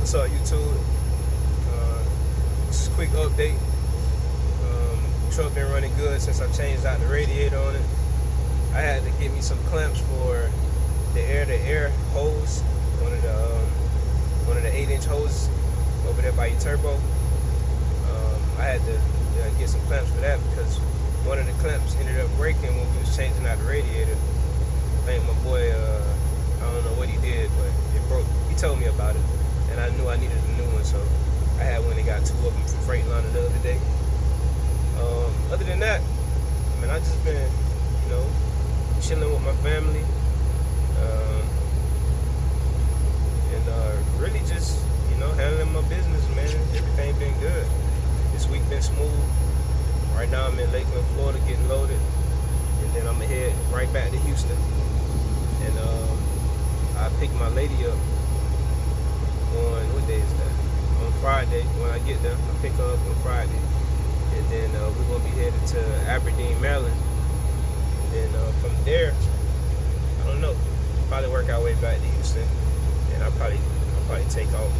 What's up, YouTube? Just a quick update. Truck been running good since I changed out the radiator on it. I had to get me some clamps for the air-to-air hose, one of the 8-inch hoses over there by your turbo. I had to get some clamps for that because one of the clamps ended up breaking when we was changing out the radiator. I think my boy, I don't know what he did, but it broke. He told me about it, and I knew I needed a new one, so I had one and got two of them from Freightliner the other day. Other than that, I mean, I just been, chilling with my family, and really just, handling my business, man. Everything been good. This week been smooth. Right now I'm in Lakeland, Florida, getting loaded, and then I'm gonna head right back to Houston. And I picked my lady up on, what day is that? On Friday. When I get there, I pick her up on Friday. And then we're gonna be headed to Aberdeen, Maryland. And then from there, I don't know, probably work our way back to Houston. And I'll probably take off.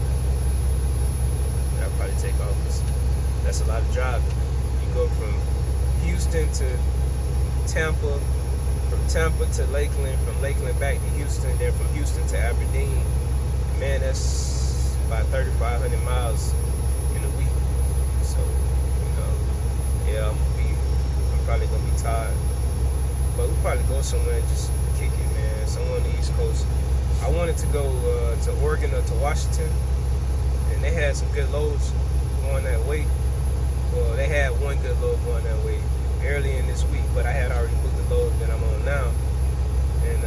Cause that's a lot of driving. You go from Houston to Tampa, from Tampa to Lakeland, from Lakeland back to Houston, then from Houston to Aberdeen. Man, that's about 3,500 miles in a week. So, yeah, I'm probably gonna be tired. But we'll probably go somewhere and just kick it, man. Somewhere on the East Coast. I wanted to go to Oregon or to Washington, and they had some good loads going that way. Well, they had one good load going that way early in this week, but I had already booked the load that I'm on now. And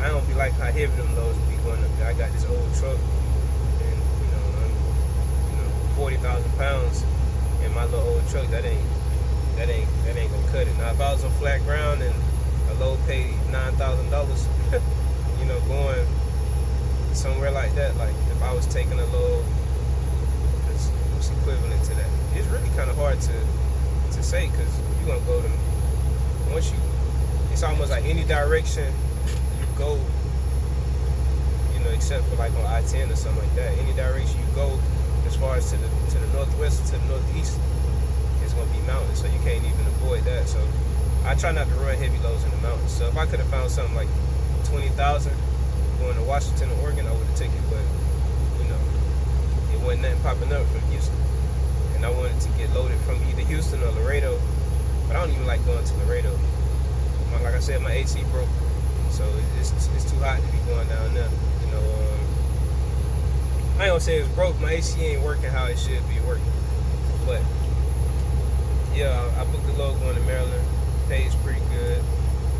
I don't be like how heavy them loads be going up there. I got this old truck, and I'm 40,000 pounds in my little old truck. That ain't gonna cut it. Now if I was on flat ground and a load paid $9,000, going somewhere like that, like if I was taking a load that's equivalent to that, it's really kind of hard to say, because you're gonna go to, it's almost like any direction you go, except for like on I-10 or something like that. Any direction you go, as far as to the northwest or to the northeast, it's gonna be mountains, so you can't even avoid that. So I try not to run heavy loads in the mountains. So if I could have found something like 20,000 going to Washington or Oregon, I would have taken it, but it wasn't nothing popping up from Houston, and I wanted to get loaded from either Houston or Laredo, but I don't even like going to Laredo. Like I said, my AC broke, so it's too hot to be going down there. I ain't gonna say it's broke. My AC ain't working how it should be working, but yeah, I booked the load going to Maryland. Pays pretty good.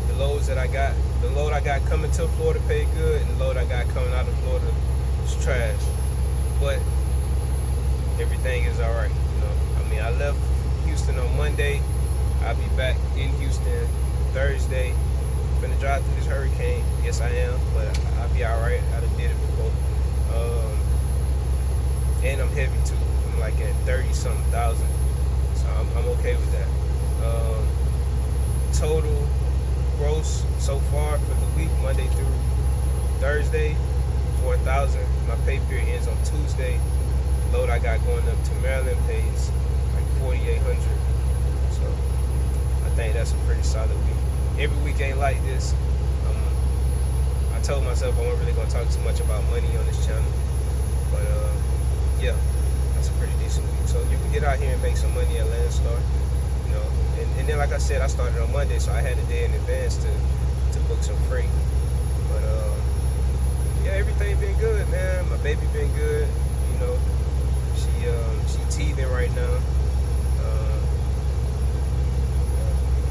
The load I got coming to Florida paid good, and the load I got coming out of Florida is trash. But everything is alright. I left Houston on Monday. I'll be back in Houston Thursday. I'm finna drive through this hurricane. Yes, I am, but I'll be alright. I done did it before. And I'm heavy too. I'm like at 30-something thousand. So I'm okay with that. Total gross so far for the week, Monday through Thursday, 4,000. My pay period ends on Tuesday. The load I got going up to Maryland pays like 4,800. So I think that's a pretty solid week. Every week ain't like this. I told myself I wasn't really gonna talk too much about money on this channel, but yeah, that's a pretty decent week. So you can get out here and make some money at Landstar. And then like I said, I started on Monday, so I had a day in advance to book some freight. But yeah, everything been good, man. My baby been good. She teething right now.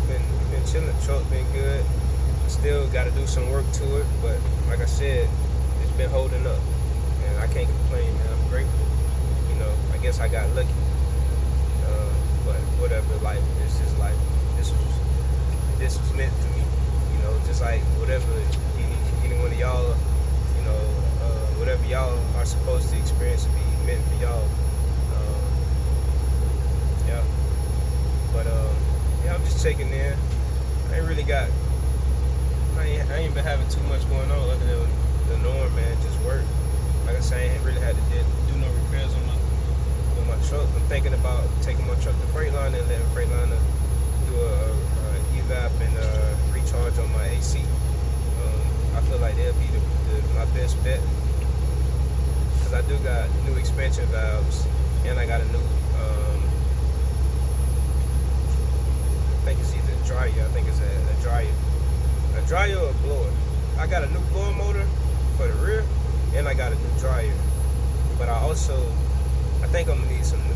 Been chilling. Truck been good. Still got to do some work to it, but like I said, it's been holding up, and I can't complain, man. I'm grateful. I guess I got lucky. But whatever, life is just life. This was meant for me. Just like whatever any one of y'all, whatever y'all are supposed to experience to be meant for y'all. Yeah. But yeah, I'm just checking in. I ain't been having too much going on other than the norm, man. Just work. thinking about taking my truck to Freightliner and letting Freightliner do a evap and recharge on my AC. I feel like they'll be my best bet, because I do got new expansion valves, and I got a new I think it's either a dryer. I think it's a dryer or a blower. I got a new blower motor for the rear, and I got a new dryer. But I think I'm gonna need some new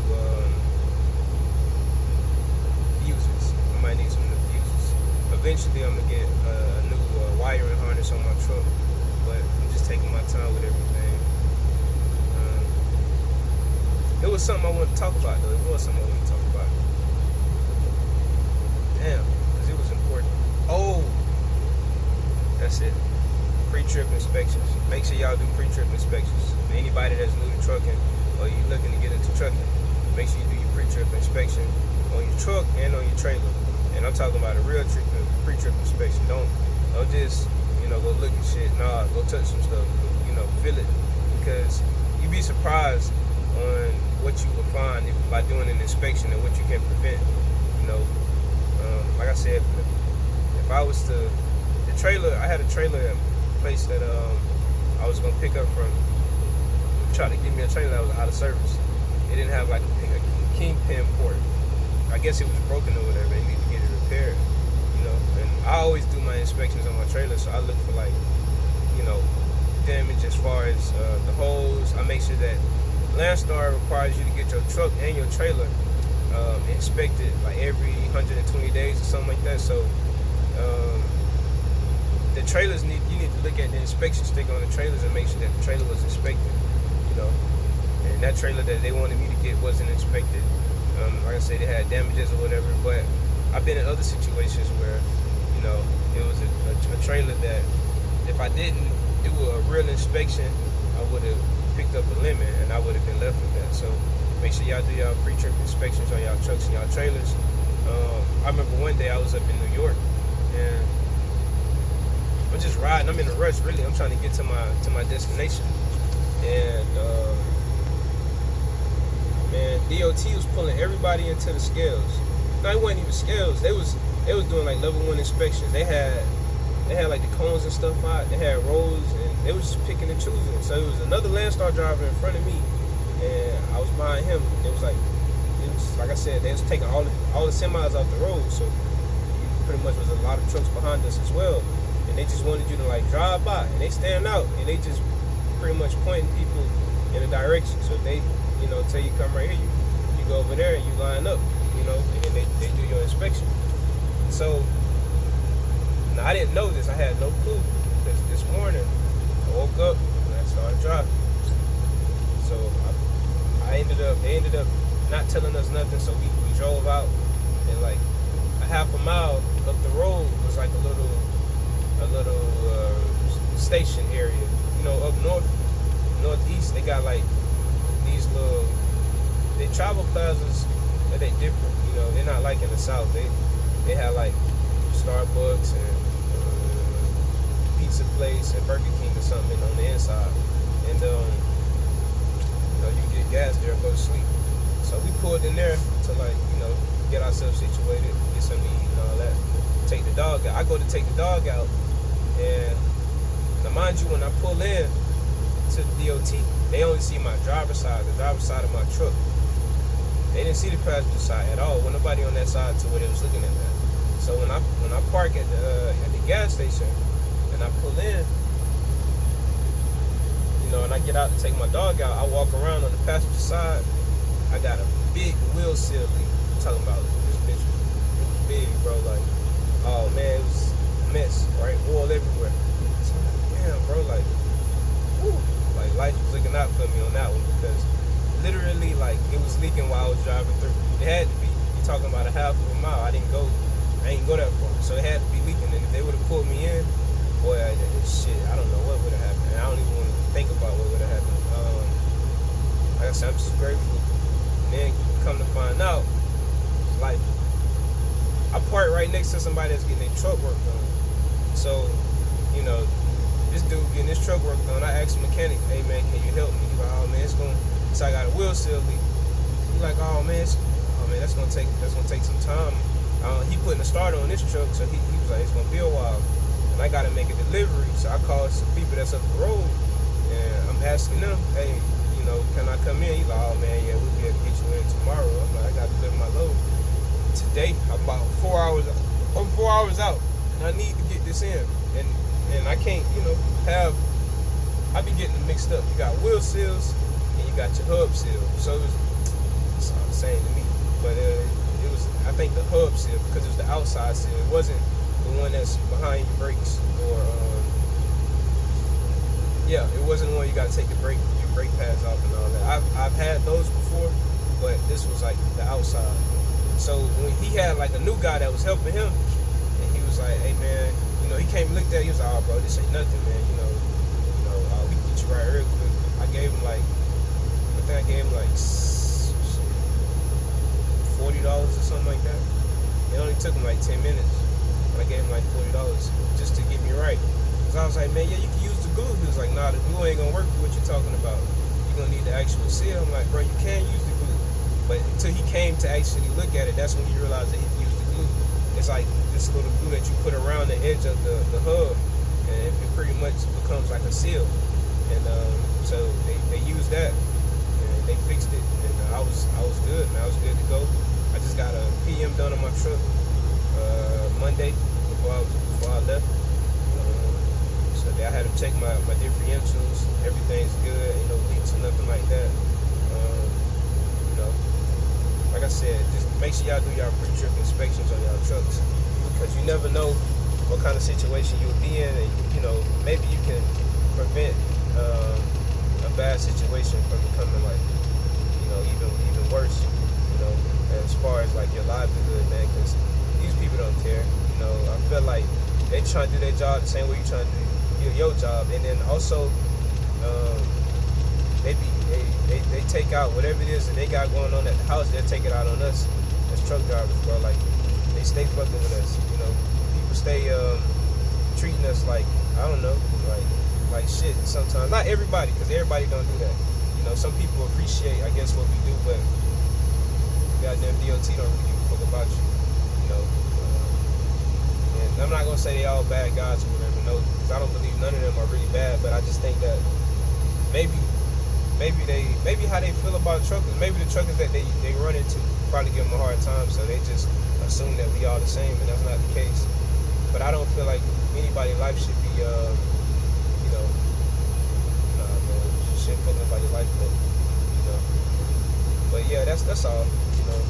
fuses. I might need some new fuses. Eventually, I'm gonna get a new wiring harness on my truck, but I'm just taking my time with everything. It was something I wanted to talk about, though. It was something I wanted to talk about. Damn, because it was important. Oh, that's it. Pre-trip inspections. Make sure y'all do pre-trip inspections. Anybody that's new to trucking, or you looking to get into trucking, make sure you do your pre-trip inspection on your truck and on your trailer. And I'm talking about a real pre-trip inspection. Don't just go look at shit. Nah, go touch some stuff. Feel it, because you'd be surprised on what you will find by doing an inspection and what you can prevent. Like I said, if I was to the trailer, I had a trailer place that I was gonna pick up from. Tried to give me a trailer that was out of service. It didn't have like a kingpin port. I guess it was broken or whatever. They need to get it repaired. And I always do my inspections on my trailer, so I look for damage as far as the hose. I make sure that Landstar requires you to get your truck and your trailer inspected like every 120 days or something like that. So the trailers you need to look at the inspection sticker on the trailers and make sure that the trailer was inspected. And that trailer that they wanted me to get wasn't inspected. Like I said, it had damages or whatever. But I've been in other situations where it was a trailer that if I didn't do a real inspection, I would have picked up a limit and I would have been left with that. So make sure y'all do y'all pre-trip inspections on y'all trucks and y'all trailers. I remember one day I was up in New York and I'm just riding. I'm in a rush, really. I'm trying to get to my destination. And man, DOT was pulling everybody into the scales. No, it wasn't even scales. They was doing like level 1 inspections. They had like the cones and stuff out. They had rolls, and they was just picking and choosing. So it was another Landstar driver in front of me, and I was behind him. It was like I said, they was taking all the semis off the road. So pretty much was a lot of trucks behind us as well. And they just wanted you to like drive by, and they stand out, and they just pretty much pointing people in a direction. So if they tell you come right here, you go over there and you line up, and then they do your inspection. So now I didn't know this. I had no clue, because this morning I woke up and I started driving. So they ended up not telling us nothing. So we drove out, and like a half a mile up the road was like a little station area. Up northeast, they got like these little travel plazas, but they different. They're not like in the south. They have like Starbucks and pizza place and Burger King or something on the inside, and you get gas there and go to sleep. So we pulled in there to get ourselves situated, get something to eat and all that. Take the dog out. I go to take the dog out, and now mind you, when I pull in to the DOT, they only see my driver's side, the driver's side of my truck. They didn't see the passenger side at all. When nobody on that side to where they was looking at that. So when I park at the gas station and I pull in, and I get out to take my dog out, I walk around on the passenger side. I got a big wheel seal leak. I'm talking about this bitch. It was big, bro. Like, oh man, it was a mess, right? Oil everywhere. So I'm like, damn, bro, like, whew. Like life was looking out for me on that one, because literally, like, it was leaking while I was driving through. It had to be. You're talking about a half of a mile. I didn't go that far, so it had to be leaking. And if they would have pulled me in, boy, shit, I don't know what would have happened. And I don't even want to think about what would have happened. Like I said, I'm just grateful. And then come to find out, like, I parked right next to somebody that's getting their truck work done. So, this dude getting his truck work done, I asked the mechanic, hey man, can you help me? He's like, oh man, so I got a wheel seal leak. He like, oh man, that's gonna take some time. He putting a start on this truck, so he was like, it's gonna be a while, and I gotta make a delivery. So I called some people that's up the road, and I'm asking them, hey, you know, can I come in? He's like, oh man, yeah, we'll be able to get you in tomorrow. I'm like, I gotta deliver my load today. I'm about 4 hours. I'm 4 hours out, and I need to get this in, and I can't, you know, I be getting them mixed up. You got wheel seals and you got your hub seal. So it's all the same to me. But it was, I think, the hub seal, because it was the outside seal. It wasn't the one that's behind your brakes, or yeah, it wasn't the one you got to take your brake pads off and all that. I've had those before, but this was like the outside. So when he had like a new guy that was helping him, and he was like, hey man, you know, he came and looked at it, he was like, oh bro, this ain't nothing, man, you know, we can get you right real quick. I gave him like, I think I gave him like $40 or something like that. It only took him like 10 minutes, but I gave him like $40 just to get me right. Cause I was like, man, yeah, you can use the glue. He was like, nah, the glue ain't gonna work for what you're talking about. You're gonna need the actual seal. I'm like, bro, you can use the glue. But until he came to actually look at it, that's when he realized that he can use the glue. It's like this little glue that you put around the edge of the hub, and it pretty much becomes like a seal. And so they used that, and they fixed it, and I was good, man. I was good to go. I just got a PM done on my truck Monday before I left. So I had to check my differentials. Everything's good, ain't no leaks or nothing like that. You know, like I said, just make sure y'all do y'all pre-trip inspections on y'all trucks, because you never know what kind of situation you'll be in, and you know, maybe you can prevent a bad situation from becoming like, you know, even worse. You know, as far as like your livelihood, man, because these people don't care. You know, I feel like they trying to do their job the same way you trying to do your job, and then also they take out whatever it is that they got going on at the house. They'll take it out on us as truck drivers, bro. Like, they stay fucking with us. You know, people stay treating us like, I don't know, like shit sometimes. Not everybody, because everybody don't do that. You know, some people appreciate, I guess, what we do, but goddamn DOT don't really give a fuck about you. You know, and I'm not gonna say they all bad guys or whatever, no, because I don't believe none of them are really bad. But I just think that maybe how they feel about truckers, maybe the truckers that they run into probably give them a hard time, so they just assume that we all the same, and that's not the case. But I don't feel like anybody's life should be, you know, nah, man, you shouldn't fuck nobody's life up, you know. But yeah, that's all. You know,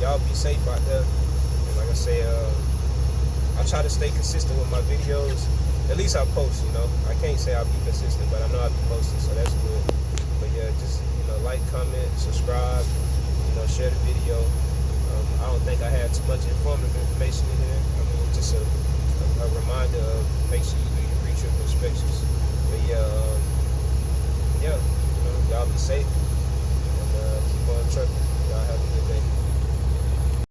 y'all be safe out there. And like I say, I try to stay consistent with my videos. At least I post, you know. I can't say I'll be consistent, but I know I'll be posting, so that's good. But yeah, just, you know, like, comment, subscribe, you know, share the video. I don't think I had too much informative information in here. I mean, just a reminder of make sure you do your pre-trip inspections. But yeah, you know, y'all be safe.